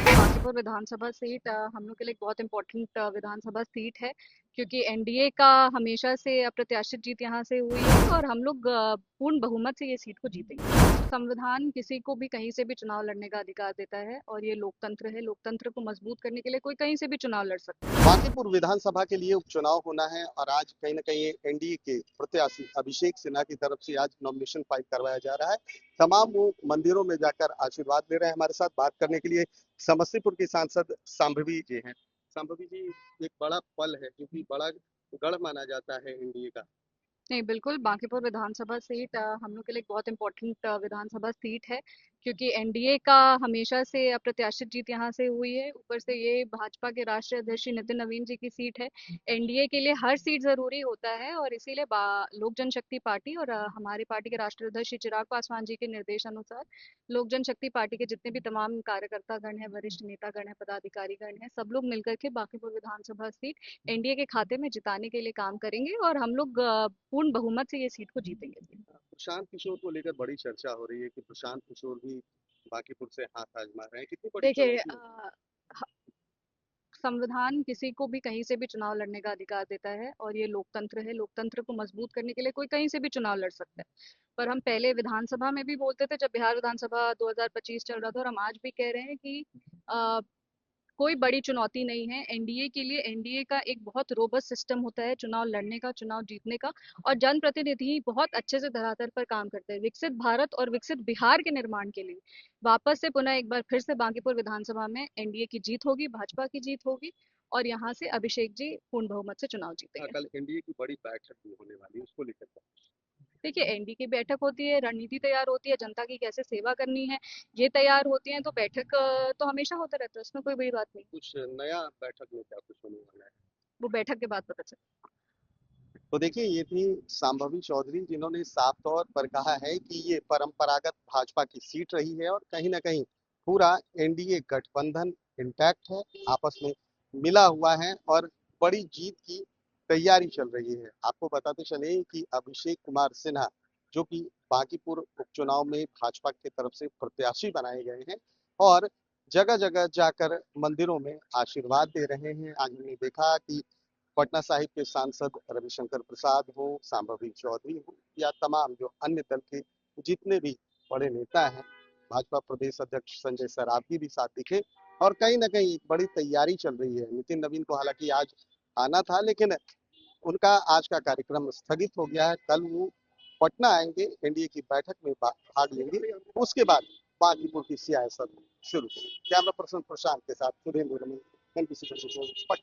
बांकीपुर विधानसभा seat हम लोग के लिए एक बहुत इम्पोर्टेंट विधानसभा सीट है, क्योंकि एनडीए का हमेशा से अप्रत्याशित जीत यहाँ से हुई है और हम लोग पूर्ण बहुमत से ये सीट को जीतेंगे। संविधान किसी को भी कहीं से भी चुनाव लड़ने का अधिकार देता है और ये लोकतंत्र है। लोकतंत्र को मजबूत करने के लिए कोई कहीं से भी चुनाव लड़ सकता है। बांकीपुर विधानसभा के लिए उपचुनाव होना है और आज कहीं न कहीं एनडीए के प्रत्याशी अभिषेक सिन्हा की तरफ से आज नॉमिनेशन फाइल करवाया जा रहा है। तमाम वो मंदिरों में जाकर आशीर्वाद ले रहे हैं। हमारे साथ बात करने के लिए समस्तीपुर की सांसद शांभवी जी हैं। शांभवी जी, एक बड़ा पल है क्योंकि बड़ा गढ़ माना जाता है एनडीए का। नहीं, बिल्कुल, बांकीपुर विधानसभा सीट हम लोग के लिए एक बहुत इम्पोर्टेंट विधानसभा सीट है, क्योंकि एनडीए का हमेशा से अप्रत्याशित जीत यहाँ से हुई है। ऊपर से ये भाजपा के राष्ट्रीय अध्यक्ष श्री नितिन नवीन जी की सीट है। एनडीए के लिए हर सीट ज़रूरी होता है और इसीलिए लोक जनशक्ति पार्टी और हमारी पार्टी के राष्ट्रीय अध्यक्ष श्री चिराग पासवान जी के निर्देशानुसार लोक जनशक्ति पार्टी के जितने भी तमाम कार्यकर्तागण हैं, वरिष्ठ नेतागण हैं, पदाधिकारीगण हैं, सब लोग मिलकर के बांकीपुर विधानसभा सीट एनडीए के खाते में जिताने के लिए काम करेंगे और हम लोग पूर्ण बहुमत से ये सीट को जीतेंगे। प्रशांत किशोर को लेकर बड़ी चर्चा हो रही है कि प्रशांत किशोर भी बांकीपुर से हाथ आजमा रहे हैं। कितनी बड़ी देखिए, चुनौती है? संविधान किसी को भी कहीं से भी चुनाव लड़ने का अधिकार देता है और ये लोकतंत्र है। लोकतंत्र को मजबूत करने के लिए कोई कहीं से भी चुनाव लड़ सकता है। पर हम पहले विधानसभा में भी बोलते थे, जब बिहार विधानसभा 2025 चल रहा था, और हम आज भी कह रहे हैं कि अ, कोई बड़ी चुनौती नहीं है एनडीए के लिए। एनडीए का एक बहुत रोबस्ट सिस्टम होता है चुनाव लड़ने का, चुनाव जीतने का, और जनप्रतिनिधि बहुत अच्छे से धरातल पर काम करते हैं विकसित भारत और विकसित बिहार के निर्माण के लिए। वापस से पुनः एक बार फिर से बांकीपुर विधानसभा में एनडीए की जीत होगी, भाजपा की जीत होगी और यहाँ से अभिषेक जी पूर्ण बहुमत से चुनाव जीतेंगे। कल एनडीए की बड़ी बैठक भी होने वाली है, उसको लेकर देखिए, एनडी की बैठक होती है, रणनीति तैयार होती है, जनता की कैसे सेवा करनी है ये तैयार होती है, तो बैठक तो हमेशा होता रहता है, उसमें कोई बड़ी बात नहीं। कुछ नया बैठक में क्या कुछ होने वाला है? वो बैठक के बाद पता चले। तो देखिए, ये थी शांभवी चौधरी जिन्होंने साफ तौर पर कहा है कि ये परंपरागत भाजपा की सीट रही है और कहीं ना कहीं पूरा एनडीए गठबंधन इंटैक्ट है, आपस में मिला हुआ है और बड़ी जीत की तैयारी चल रही है। आपको बताते चले कि अभिषेक कुमार सिन्हा, जो कि बांकीपुर उपचुनाव में भाजपा की तरफ से प्रत्याशी बनाए गए हैं और जगह जगह जाकर मंदिरों में आशीर्वाद दे रहे हैं। आज हमने देखा कि पटना साहिब के सांसद रविशंकर प्रसाद हो, शांभवी चौधरी हो या तमाम जो अन्य दल के जितने भी बड़े नेता हैं, भाजपा प्रदेश अध्यक्ष संजय सरावगी भी साथ दिखे और कहीं ना कहीं एक बड़ी तैयारी चल रही है। नितिन नवीन को हालांकि आज आना था, लेकिन उनका आज का कार्यक्रम स्थगित हो गया है। कल वो पटना आएंगे, एनडीए की बैठक में भाग लेंगे, उसके बाद बांकीपुर की सियासत शुरू होगी। कैमरा पर्सन प्रशांत के साथ सुरेंद्र रमन, एनबीसी पटना।